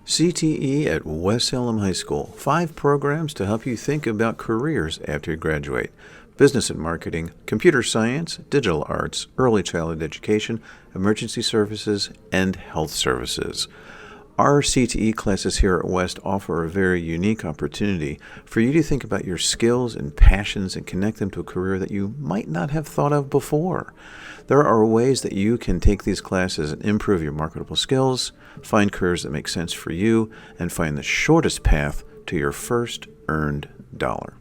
CTE at West Salem High School. 5 programs to help you think about careers after you graduate. Business and marketing, computer science, digital arts, early childhood education, emergency services, and health services. Our CTE classes here at West offer a very unique opportunity for you to think about your skills and passions and connect them to a career that you might not have thought of before. There are ways that you can take these classes and improve your marketable skills, find careers that make sense for you, and find the shortest path to your first earned dollar.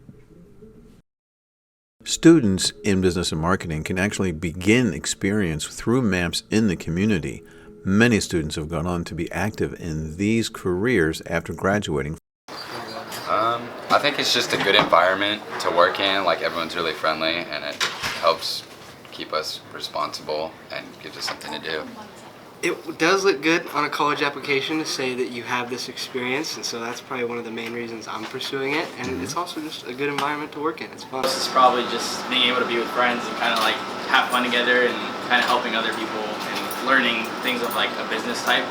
Students in business and marketing can actually begin experience through MAPS in the community. Many students have gone on to be active in these careers after graduating. I think it's just a good environment to work in. Like, everyone's really friendly, and it helps keep us responsible and gives us something to do. It does look good on a college application to say that you have this experience, and so that's probably one of the main reasons I'm pursuing it. And it's also just a good environment to work in. It's fun. This is probably just being able to be with friends and kind of like have fun together and kind of helping other people and learning things of like a business type.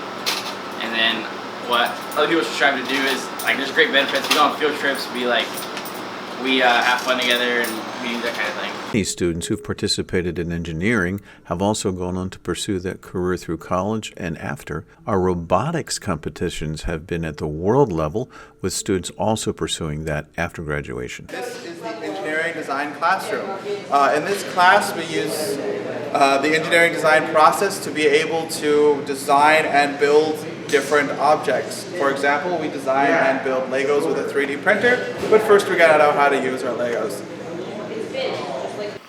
And then what other people should strive to do is, like, there's great benefits. We go on field trips, we have fun together, and we do that kind of thing. These students who've participated in engineering have also gone on to pursue that career through college and after. Our robotics competitions have been at the world level, with students also pursuing that after graduation. This is the engineering design classroom. In this class, we use the engineering design process to be able to design and build different objects. For example, we design and build Legos with a 3D printer, but first we gotta know how to use our Legos.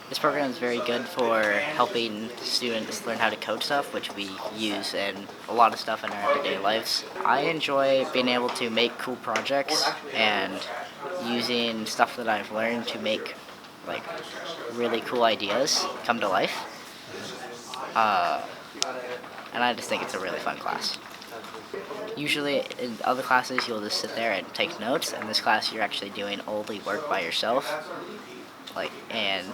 This program is very good for helping students learn how to code stuff, which we use in a lot of stuff in our everyday lives. I enjoy being able to make cool projects and using stuff that I've learned to make like really cool ideas come to life. And I just think it's a really fun class. Usually in other classes you'll just sit there and take notes. In this class you're actually doing all the work by yourself, and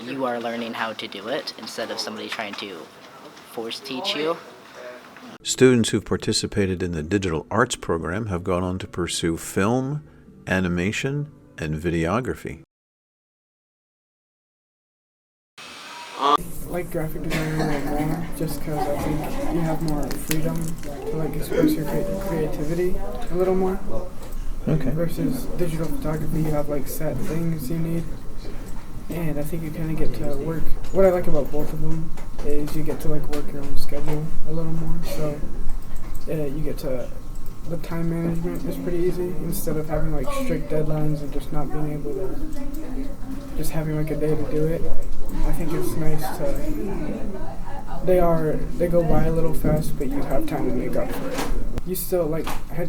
you are learning how to do it instead of somebody trying to force teach you. Students who've participated in the digital arts program have gone on to pursue film, animation, and videography. Like graphic design a little more, just because I think you have more freedom to like express your creativity a little more. Okay. Versus digital photography, you have like set things you need, and I think you kind of get to work. What I like about both of them is you get to like work your own schedule a little more. So you get to, the time management is pretty easy instead of having like strict deadlines and just not being able to, just having like a day to do it. I think it's nice to, they go by a little fast, but you have time to make up for it. You still like had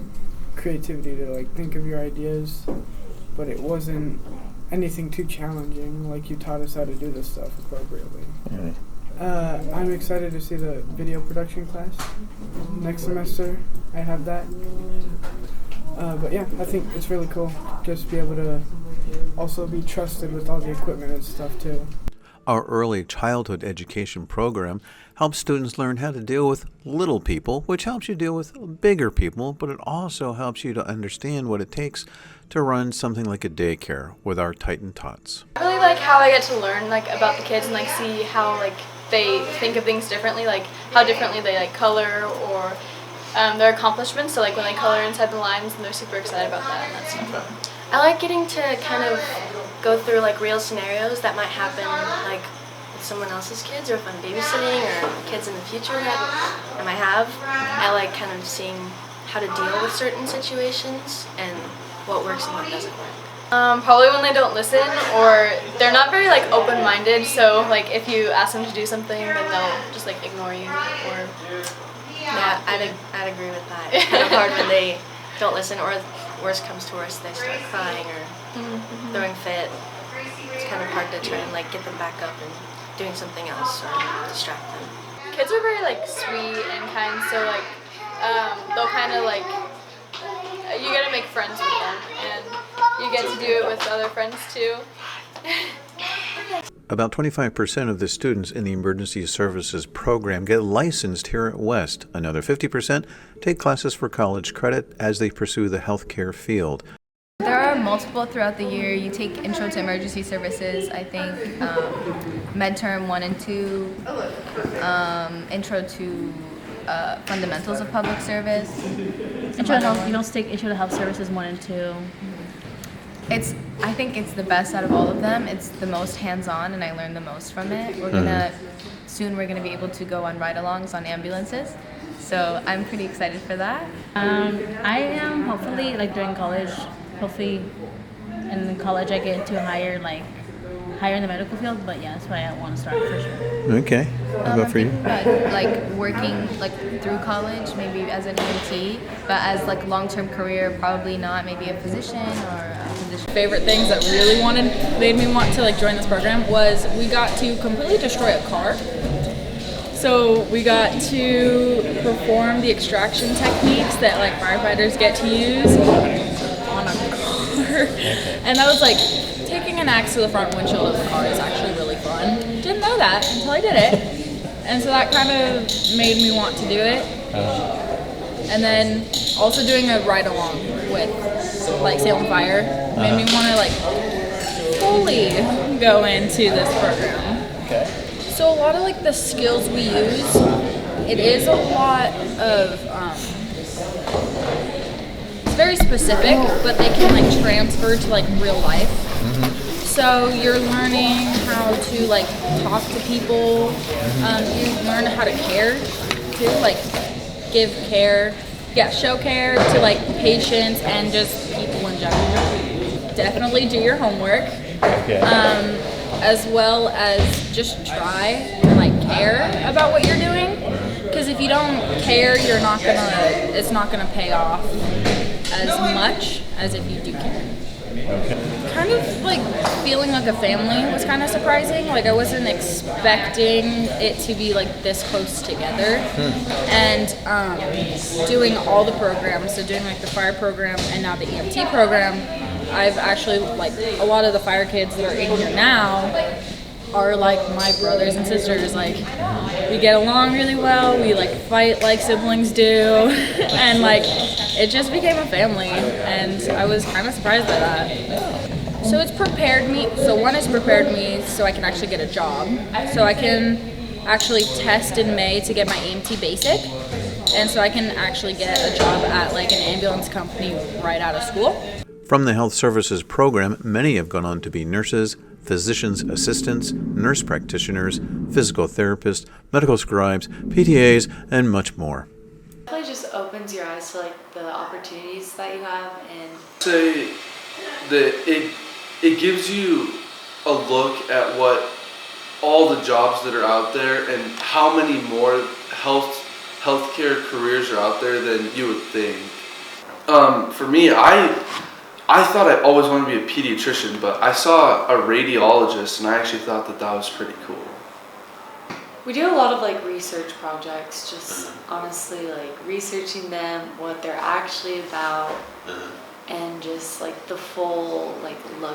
creativity to like think of your ideas, but it wasn't anything too challenging. Like, you taught us how to do this stuff appropriately. I'm excited to see the video production class next semester. I have that. But yeah, I think it's really cool just be able to also be trusted with all the equipment and stuff too. Our early childhood education program helps students learn how to deal with little people, which helps you deal with bigger people, but it also helps you to understand what it takes to run something like a daycare with our Titan Tots. I really like how I get to learn about the kids and see how they think of things differently, how differently they color or their accomplishments. So when they color inside the lines, and they're super excited about that, and that's super fun. I like getting to kind of go through real scenarios that might happen with someone else's kids, or if I'm babysitting, or kids in the future that I might have. I like kind of seeing how to deal with certain situations and what works and what doesn't work. Probably when they don't listen, or they're not very open-minded, so if you ask them to do something, then they'll just ignore you. Or yeah, I'd agree with that. It's kind of hard when they don't listen, or worst comes to worst, they start crying or throwing a fit. It's kind of hard to try and get them back up and doing something else or distract them. Kids are very sweet and kind, so they'll kind of you get to make friends with them, and you get to do it with other friends too. About 25% of the students in the Emergency Services program get licensed here at West. Another 50% take classes for college credit as they pursue the healthcare field. There are multiple throughout the year. You take Intro to Emergency Services, I think, Midterm 1 and 2, Intro to Fundamentals of Public Service. Intro to Health, you don't take Intro to Health Services 1 and 2. I think it's the best out of all of them. It's the most hands-on, and I learned the most from it. Soon we're gonna be able to go on ride-alongs on ambulances, so I'm pretty excited for that. I am hopefully during college. Hopefully, in college I get to higher in the medical field. But yeah, that's why I want to start for sure. Okay. How about for you? About, working through college, maybe as an EMT, but as long-term career, probably not. Maybe a physician or a physician. Favorite things that really made me want to join this program was we got to completely destroy a car. So we got to perform the extraction techniques that firefighters get to use on a car. And that was taking an axe to the front windshield of the car is actually really fun. Didn't know that until I did it. And so that kind of made me want to do it. And then also doing a ride along with Salem Fire made me want to fully go into this program. Okay. So a lot of the skills we use, it is a lot of it's very specific, but they can transfer to real life. So you're learning how to talk to people. You learn how to care too, give care, show care to patients and just people in general. Definitely do your homework, as well as just try and care about what you're doing. Because if you don't care, it's not gonna pay off as much as if you do care. Okay. Kind of feeling like a family was kind of surprising. I wasn't expecting it to be this close together. And doing all the programs, so doing the fire program and now the EMT program, I've actually a lot of the fire kids that are in here now are my brothers and sisters. We get along really well. We fight like siblings do, and it just became a family. And I was kind of surprised by that. So it's prepared me. So one has prepared me so I can actually get a job. So I can actually test in May to get my EMT basic, and so I can actually get a job at an ambulance company right out of school. From the Health Services program, many have gone on to be nurses, physician's assistants, nurse practitioners, physical therapists, medical scribes, PTAs, and much more. It really just opens your eyes to the opportunities that you have, and say that it gives you a look at what all the jobs that are out there and how many more healthcare careers are out there than you would think. For me, I thought I always wanted to be a pediatrician, but I saw a radiologist and I actually thought that was pretty cool. we do a lot of research projects, just honestly researching them, what they're actually about, and just the full look